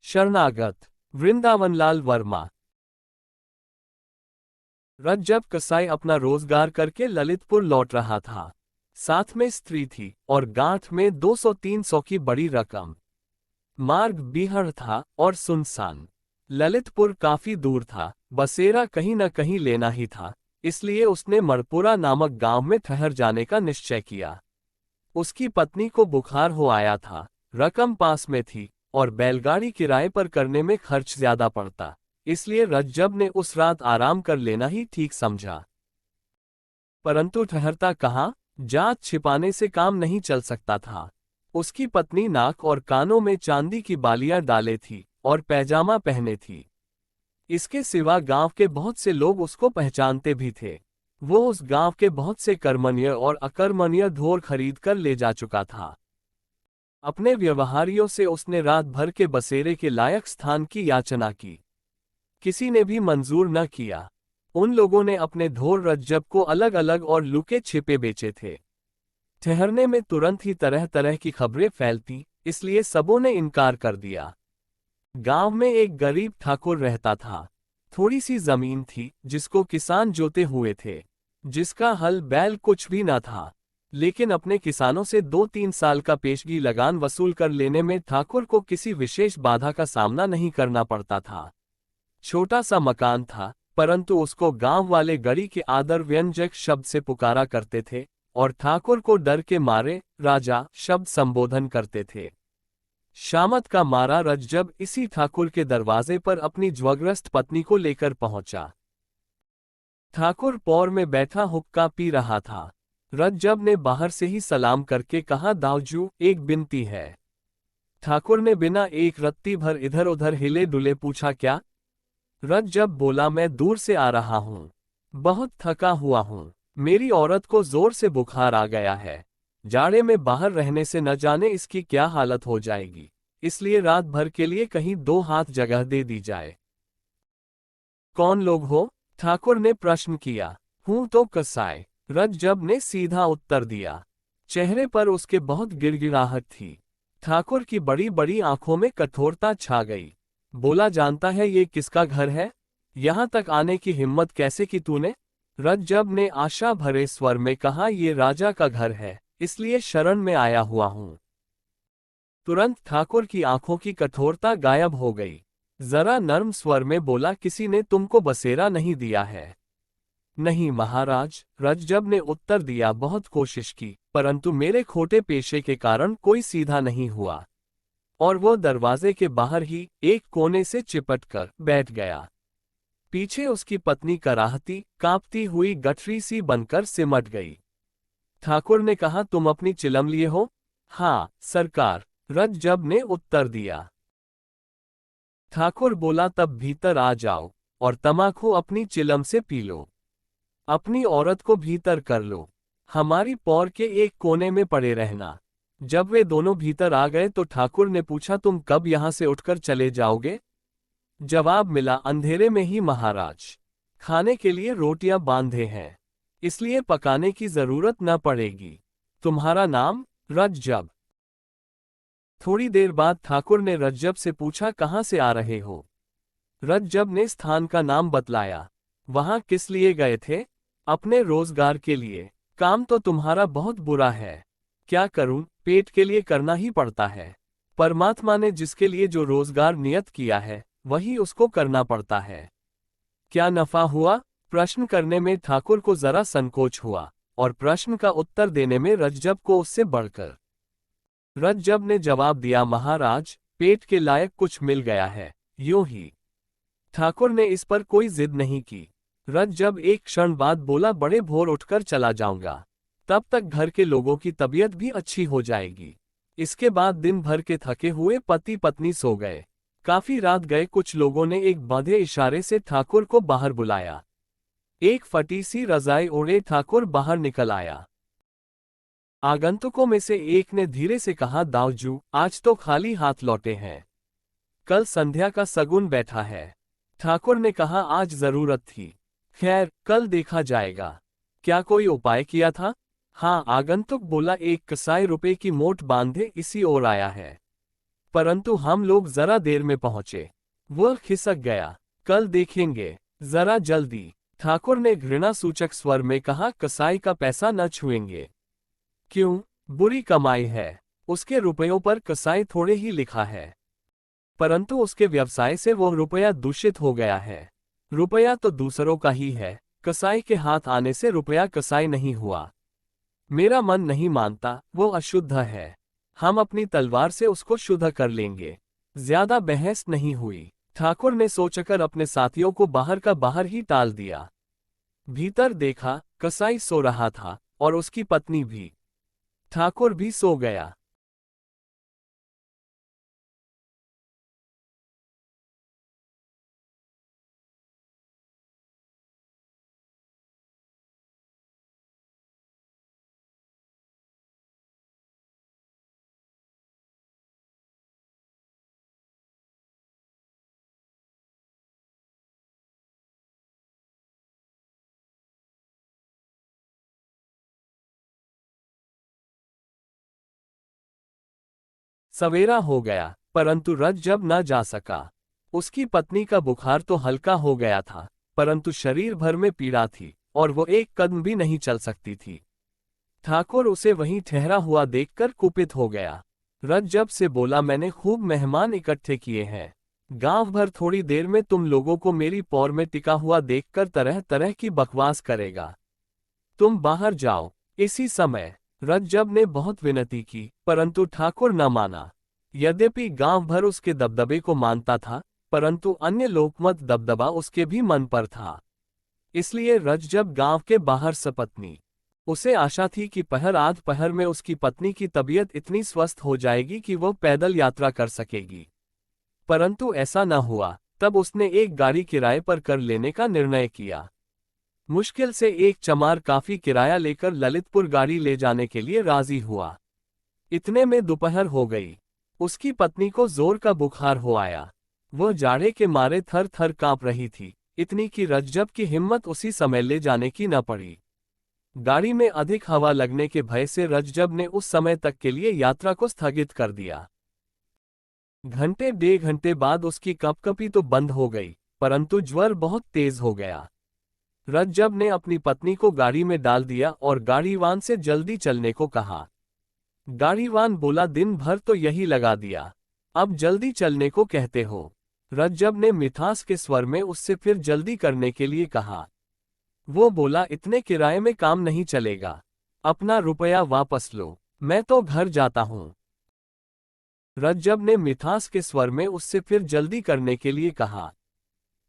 शरणागत वृंदावनलाल वर्मा। रज्जब कसाई अपना रोजगार करके ललितपुर लौट रहा था। साथ में स्त्री थी और गांठ में 200-300 की बड़ी रकम। मार्ग बीहड़ था और सुनसान। ललितपुर काफी दूर था, बसेरा कहीं न कहीं लेना ही था, इसलिए उसने मणपुरा नामक गांव में ठहर जाने का निश्चय किया। उसकी पत्नी को बुखार हो आया था, रकम पास में थी और बैलगाड़ी किराए पर करने में खर्च ज्यादा पड़ता, इसलिए रज्जब ने उस रात आराम कर लेना ही ठीक समझा। परंतु ठहरता कहाँ, जात छिपाने से काम नहीं चल सकता था। उसकी पत्नी नाक और कानों में चांदी की बालियां डाले थी और पैजामा पहने थी। इसके सिवा गांव के बहुत से लोग उसको पहचानते भी थे। वो उस गांव के बहुत से कर्मण्य और अकर्मण्य ढोर खरीद कर ले जा चुका था। अपने व्यवहारियों से उसने रात भर के बसेरे के लायक स्थान की याचना की। किसी ने भी मंजूर न किया। उन लोगों ने अपने ढोर रज्जब को अलग अलग और लुके छिपे बेचे थे। ठहरने में तुरंत ही तरह तरह की खबरें फैलती, इसलिए सबों ने इनकार कर दिया। गांव में एक गरीब ठाकुर रहता था। थोड़ी सी जमीन थी जिसको किसान जोते हुए थे, जिसका हल बैल कुछ भी न था, लेकिन अपने किसानों से 2-3 साल का पेशगी लगान वसूल कर लेने में ठाकुर को किसी विशेष बाधा का सामना नहीं करना पड़ता था। छोटा सा मकान था, परंतु उसको गांव वाले गड़ी के आदर व्यंजक शब्द से पुकारा करते थे और ठाकुर को डर के मारे राजा शब्द संबोधन करते थे। शामत का मारा रज्जब इसी ठाकुर के दरवाजे पर अपनी ज्वग्रस्त पत्नी को लेकर पहुंचा। ठाकुर पौर में बैठा हुक्का पी रहा था। रज्जब ने बाहर से ही सलाम करके कहा, दाऊजू एक बिनती है। ठाकुर ने बिना एक रत्ती भर इधर उधर हिले डुले पूछा, क्या? रज्जब बोला, मैं दूर से आ रहा हूँ, बहुत थका हुआ हूँ। मेरी औरत को जोर से बुखार आ गया है। जाड़े में बाहर रहने से न जाने इसकी क्या हालत हो जाएगी, इसलिए रात भर के लिए कहीं 2 हाथ जगह दे दी जाए। कौन लोग हो? ठाकुर ने प्रश्न किया। हूं तो कसाई, रज्जब ने सीधा उत्तर दिया। चेहरे पर उसके बहुत गिड़गिड़ाहट थी। ठाकुर की बड़ी बड़ी आंखों में कठोरता छा गई। बोला, जानता है ये किसका घर है? यहां तक आने की हिम्मत कैसे की तूने? रज्जब ने आशा भरे स्वर में कहा, ये राजा का घर है, इसलिए शरण में आया हुआ हूं। तुरंत ठाकुर की आंखों की कठोरता गायब हो गई। जरा नर्म स्वर में बोला, किसी ने तुमको बसेरा नहीं दिया है? नहीं महाराज, रज्जब ने उत्तर दिया। बहुत कोशिश की, परंतु मेरे खोटे पेशे के कारण कोई सीधा नहीं हुआ। और वो दरवाजे के बाहर ही एक कोने से चिपट कर बैठ गया। पीछे उसकी पत्नी कराहती कांपती हुई गठरी सी बनकर सिमट गई। ठाकुर ने कहा, तुम अपनी चिलम लिए हो? हाँ सरकार, रज्जब ने उत्तर दिया। ठाकुर बोला, तब भीतर आ जाओ और तमाकू अपनी चिलम से पी लो। अपनी औरत को भीतर कर लो। हमारी पौर के एक कोने में पड़े रहना। जब वे दोनों भीतर आ गए तो ठाकुर ने पूछा, तुम कब यहां से उठकर चले जाओगे? जवाब मिला, अंधेरे में ही महाराज। खाने के लिए रोटियां बांधे हैं, इसलिए पकाने की जरूरत न पड़ेगी। तुम्हारा नाम? रज्जब। थोड़ी देर बाद ठाकुर ने रज्जब से पूछा, कहां से आ रहे हो? रज्जब ने स्थान का नाम बतलाया। वहां किस लिए गए थे? अपने रोजगार के लिए। काम तो तुम्हारा बहुत बुरा है। क्या करूं, पेट के लिए करना ही पड़ता है। परमात्मा ने जिसके लिए जो रोजगार नियत किया है, वही उसको करना पड़ता है। क्या नफा हुआ? प्रश्न करने में ठाकुर को जरा संकोच हुआ और प्रश्न का उत्तर देने में रज्जब को उससे बढ़कर। रज्जब ने जवाब दिया, महाराज पेट के लायक कुछ मिल गया है, यूं ही। ठाकुर ने इस पर कोई जिद नहीं की। रज्जब एक क्षण बाद बोला, बड़े भोर उठकर चला जाऊंगा, तब तक घर के लोगों की तबीयत भी अच्छी हो जाएगी। इसके बाद दिन भर के थके हुए पति पत्नी सो गए। काफी रात गए कुछ लोगों ने एक बांधे इशारे से ठाकुर को बाहर बुलाया। एक फटी सी रजाई ओढ़े ठाकुर बाहर निकल आया। आगंतुकों में से एक ने धीरे से कहा, दाऊजू आज तो खाली हाथ लौटे हैं, कल संध्या का सगुन बैठा है। ठाकुर ने कहा, आज जरूरत थी, खैर कल देखा जाएगा। क्या कोई उपाय किया था? हाँ, आगंतुक बोला, एक कसाई रुपए की मोट बांधे इसी ओर आया है। परंतु हम लोग जरा देर में पहुंचे। वह खिसक गया। कल देखेंगे, जरा जल्दी, ठाकुर ने घृणा सूचक स्वर में कहा। कसाई का पैसा न छुएंगे। क्यों? बुरी कमाई है। उसके रुपयों पर कसाई थोड़े ही लिखा है, परंतु उसके व्यवसाय से वो रुपया दूषित हो गया है। रुपया तो दूसरों का ही है, कसाई के हाथ आने से रुपया कसाई नहीं हुआ। मेरा मन नहीं मानता, वो अशुद्ध है। हम अपनी तलवार से उसको शुद्ध कर लेंगे। ज्यादा बहस नहीं हुई। ठाकुर ने सोचकर अपने साथियों को बाहर का बाहर ही टाल दिया। भीतर देखा, कसाई सो रहा था और उसकी पत्नी भी। ठाकुर भी सो गया। सवेरा हो गया, परंतु रथ जब न जा सका। उसकी पत्नी का बुखार तो हल्का हो गया था, परंतु शरीर भर में पीड़ा थी और वो एक कदम भी नहीं चल सकती थी। ठाकुर उसे वहीं ठहरा हुआ देखकर कुपित हो गया। रथ जब से बोला, मैंने खूब मेहमान इकट्ठे किए हैं। गांव भर थोड़ी देर में तुम लोगों को मेरी पौर में टिका हुआ देखकर तरह तरह की बकवास करेगा। तुम बाहर जाओ। इसी समय रज्जब ने बहुत विनती की, परंतु ठाकुर न माना। यद्यपि गांव भर उसके दबदबे को मानता था, परंतु अन्य लोकमत दबदबा उसके भी मन पर था। इसलिए रज्जब गांव के बाहर सपत्नी। उसे आशा थी कि पहर आध पहर में उसकी पत्नी की तबीयत इतनी स्वस्थ हो जाएगी कि वह पैदल यात्रा कर सकेगी। परंतु ऐसा न हुआ। तब उसने एक गाड़ी किराए पर कर लेने का निर्णय किया। मुश्किल से एक चमार काफी किराया लेकर ललितपुर गाड़ी ले जाने के लिए राजी हुआ। इतने में दोपहर हो गई। उसकी पत्नी को जोर का बुखार हो आया। वह जाड़े के मारे थर थर कांप रही थी, इतनी कि रज्जब की हिम्मत उसी समय ले जाने की न पड़ी। गाड़ी में अधिक हवा लगने के भय से रज्जब ने उस समय तक के लिए यात्रा को स्थगित कर दिया। घंटे डेढ़ घंटे बाद उसकी कपकपी तो बंद हो गई, परंतु ज्वर बहुत तेज हो गया। रज्जब ने अपनी पत्नी को गाड़ी में डाल दिया और गाड़ीवान से जल्दी चलने को कहा। गाड़ीवान बोला, दिन भर तो यही लगा दिया, अब जल्दी चलने को कहते हो। रज्जब ने मिठास के स्वर में उससे फिर जल्दी करने के लिए कहा। वो बोला, इतने किराए में काम नहीं चलेगा, अपना रुपया वापस लो, मैं तो घर जाता हूं। रज्जब ने मिठास के स्वर में उससे फिर जल्दी करने के लिए कहा।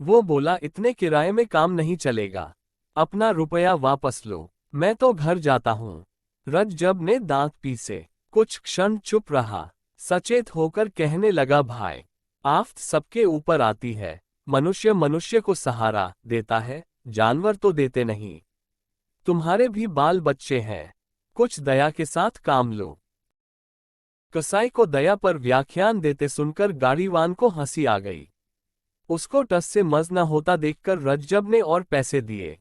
वो बोला, इतने किराए में काम नहीं चलेगा, अपना रुपया वापस लो, मैं तो घर जाता हूं। रज्जब ने दांत पीसे, कुछ क्षण चुप रहा, सचेत होकर कहने लगा, भाई, आफत सबके ऊपर आती है, मनुष्य मनुष्य को सहारा देता है, जानवर तो देते नहीं। तुम्हारे भी बाल बच्चे हैं, कुछ दया के साथ काम लो। कसाई को दया पर व्याख्यान देते सुनकर गाड़ीवान को हंसी आ गई। उसको टस से मज न होता देखकर रज्जब ने और पैसे दिए।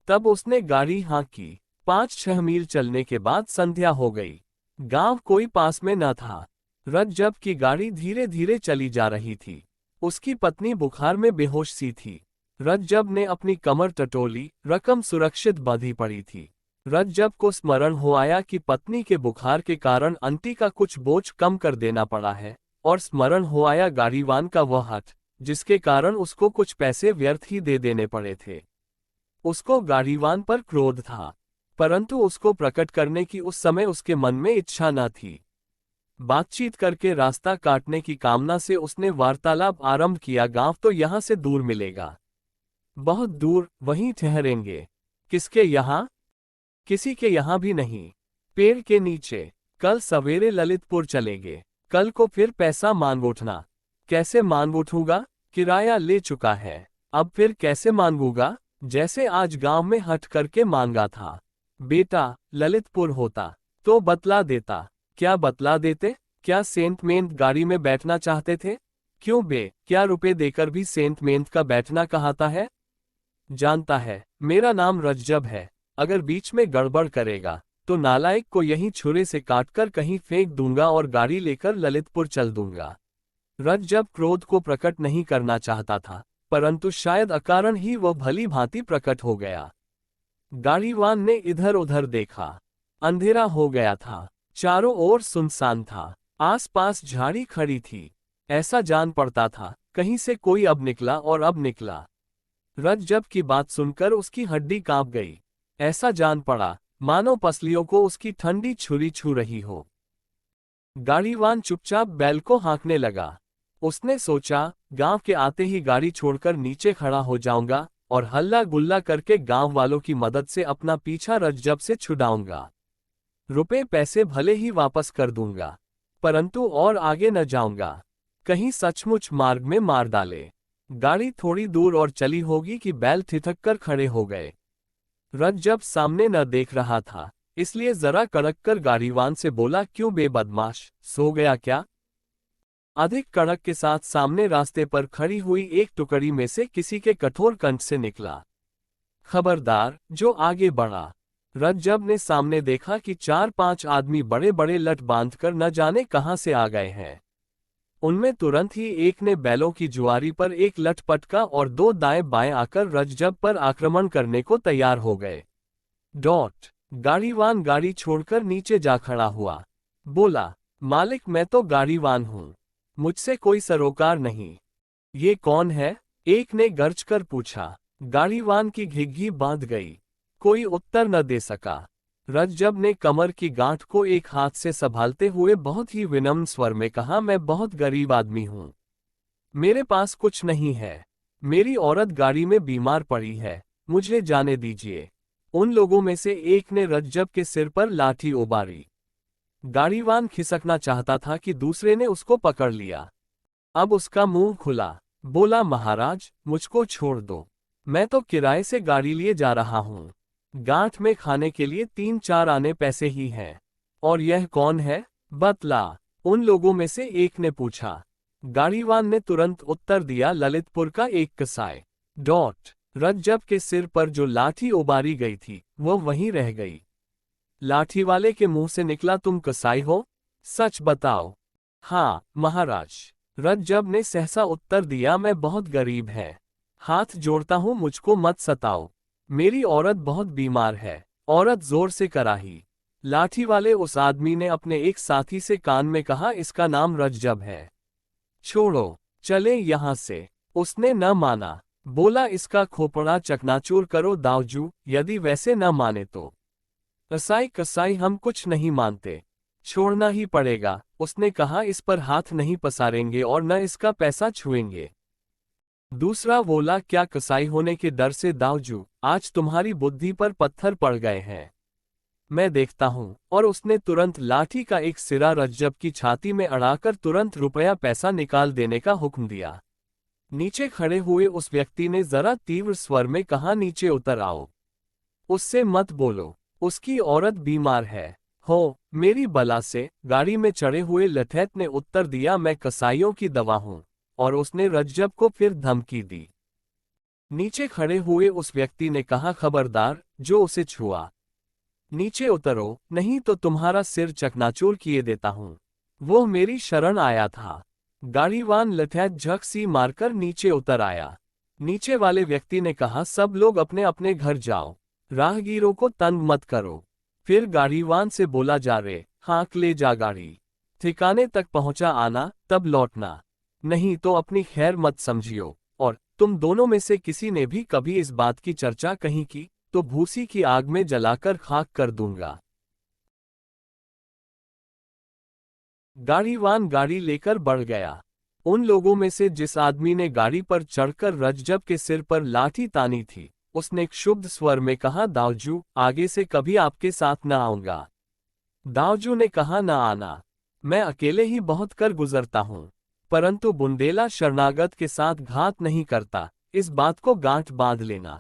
तब उसने गाड़ी हाँकी। 5-6 मील चलने के बाद संध्या हो गई। गांव कोई पास में न था। रज्जब की गाड़ी धीरे धीरे चली जा रही थी। उसकी पत्नी बुखार में बेहोश सी थी। रज्जब ने अपनी कमर टटोली, रकम सुरक्षित बांधी पड़ी थी। रज्जब को स्मरण हो आया कि पत्नी के बुखार के कारण अंटी का कुछ बोझ कम कर देना पड़ा है, और स्मरण हो आया गाड़ीवान का वह हठ, जिसके कारण उसको कुछ पैसे व्यर्थ ही दे देने पड़े थे। उसको गाड़ीवान पर क्रोध था, परंतु उसको प्रकट करने की उस समय उसके मन में इच्छा न थी। बातचीत करके रास्ता काटने की कामना से उसने वार्तालाप आरंभ किया। गांव तो यहाँ से दूर मिलेगा, बहुत दूर, वहीं ठहरेंगे। किसके यहाँ? किसी के यहाँ भी नहीं, पेड़ के नीचे। कल सवेरे ललितपुर चलेंगे, कल को फिर पैसा मांग उठना। कैसे मांग उठूंगा? किराया ले चुका है, अब फिर कैसे मांगूंगा? जैसे आज गांव में हट करके मांगा था। बेटा, ललितपुर होता तो बतला देता। क्या बतला देते? क्या सेंट मेंत गाड़ी में बैठना चाहते थे? क्यों बे, क्या रुपए देकर भी सेंट मेंत का बैठना कहाता है? जानता है, मेरा नाम रज्जब है, अगर बीच में गड़बड़ करेगा तो नालायक को यहीं छुरे से काटकर कहीं फेंक दूंगा और गाड़ी लेकर ललितपुर चल दूंगा। रज्जब क्रोध को प्रकट नहीं करना चाहता था, परंतु शायद अकारण ही वह भली भांति प्रकट हो गया। गाड़ीवान ने इधर उधर देखा। अंधेरा हो गया था, चारों ओर सुनसान था, आसपास झाड़ी खड़ी थी। ऐसा जान पड़ता था कहीं से कोई अब निकला और अब निकला। रज्जब की बात सुनकर उसकी हड्डी कांप गई। ऐसा जान पड़ा मानो पसलियों को उसकी ठंडी छुरी छू रही हो। गाड़ीवान चुपचाप बैल को हाँकने लगा। उसने सोचा, गांव के आते ही गाड़ी छोड़कर नीचे खड़ा हो जाऊंगा और हल्ला गुल्ला करके गांव वालों की मदद से अपना पीछा रज्जब से छुड़ाऊंगा। रुपए पैसे भले ही वापस कर दूंगा, परंतु और आगे न जाऊंगा, कहीं सचमुच मार्ग में मार डाले। गाड़ी थोड़ी दूर और चली होगी कि बैल ठिठक कर खड़े हो गए। रज्जब सामने न देख रहा था, इसलिए जरा कड़क कर गाड़ीवान से बोला, क्यों बे बदमाश, सो गया क्या? अधिक कड़क के साथ सामने रास्ते पर खड़ी हुई एक टुकड़ी में से किसी के कठोर कंठ से निकला, खबरदार जो आगे बढ़ा। रज्जब ने सामने देखा कि 4-5 आदमी बड़े बड़े लठ बांधकर न जाने कहां से आ गए हैं। उनमें तुरंत ही एक ने बैलों की जुआरी पर एक लठ पटका और 2 दाएं बाएं आकर रज्जब पर आक्रमण करने को तैयार हो गए। गाड़ीवान गाड़ी छोड़कर नीचे जा खड़ा हुआ। बोला, मालिक मैं तो गाड़ीवान हूं, मुझसे कोई सरोकार नहीं। ये कौन है? एक ने गर्ज कर पूछा। गाड़ीवान की घिघी बांध गई, कोई उत्तर न दे सका। रज्जब ने कमर की गांठ को एक हाथ से संभालते हुए बहुत ही विनम्र स्वर में कहा, मैं बहुत गरीब आदमी हूं, मेरे पास कुछ नहीं है, मेरी औरत गाड़ी में बीमार पड़ी है, मुझे जाने दीजिए। उन लोगों में से एक ने रज्जब के सिर पर लाठी उबारी। गाड़ीवान खिसकना चाहता था कि दूसरे ने उसको पकड़ लिया। अब उसका मुंह खुला, बोला, महाराज मुझको छोड़ दो, मैं तो किराए से गाड़ी लिए जा रहा हूं, गांठ में खाने के लिए 3-4 आने पैसे ही हैं। और यह कौन है, बतला? उन लोगों में से एक ने पूछा। गाड़ीवान ने तुरंत उत्तर दिया, ललितपुर का एक कसाई। रज्जब के सिर पर जो लाठी उबारी गई थी वह वहीं रह गई। लाठी वाले के मुंह से निकला, तुम कसाई हो, सच बताओ। हाँ महाराज, रज्जब ने सहसा उत्तर दिया, मैं बहुत गरीब है, हाथ जोड़ता हूं मुझको मत सताओ, मेरी औरत बहुत बीमार है। औरत जोर से कराही। लाठी वाले उस आदमी ने अपने एक साथी से कान में कहा, इसका नाम रज्जब है, छोड़ो, चले यहां से। उसने न माना, बोला, इसका खोपड़ा चकनाचूर करो दाऊजू, यदि वैसे न माने तो। कसाई हम कुछ नहीं मानते, छोड़ना ही पड़ेगा। उसने कहा, इस पर हाथ नहीं पसारेंगे और न इसका पैसा छुएंगे। दूसरा बोला, क्या कसाई होने के डर से दाऊजू आज तुम्हारी बुद्धि पर पत्थर पड़ गए हैं? मैं देखता हूं। और उसने तुरंत लाठी का एक सिरा रज्जब की छाती में अड़ाकर तुरंत रुपया पैसा निकाल देने का हुक्म दिया। नीचे खड़े हुए उस व्यक्ति ने जरा तीव्र स्वर में कहा, नीचे उतर आओ, उससे मत बोलो, उसकी औरत बीमार है। हो मेरी बला से। गाड़ी में चढ़े हुए लठैत ने उत्तर दिया, मैं कसाईयों की दवा हूं। और उसने रज्जब को फिर धमकी दी। नीचे खड़े हुए उस व्यक्ति ने कहा, खबरदार जो उसे छुआ, नीचे उतरो, नहीं तो तुम्हारा सिर चकनाचूर किए देता हूं। वो मेरी शरण आया था। गाड़ीवान लठैत झक सी मारकर नीचे उतर आया। नीचे वाले व्यक्ति ने कहा, सब लोग अपने अपने घर जाओ, राहगीरों को तंग मत करो। फिर गाड़ीवान से बोला, जा रे, हाँक ले जा गाड़ी, ठिकाने तक पहुंचा आना तब लौटना, नहीं तो अपनी खैर मत समझियो। और तुम दोनों में से किसी ने भी कभी इस बात की चर्चा कहीं की तो भूसी की आग में जलाकर खाक कर दूंगा। गाड़ीवान गाड़ी लेकर बढ़ गया। उन लोगों में से जिस आदमी ने गाड़ी पर चढ़कर रज्जब के सिर पर लाठी तानी थी, उसने क्षुब्ध स्वर में कहा, दाऊजू आगे से कभी आपके साथ न आऊंगा। दाऊजू ने कहा, न आना, मैं अकेले ही बहुत कर गुजरता हूं, परंतु बुंदेला शरणागत के साथ घात नहीं करता, इस बात को गांठ बांध लेना।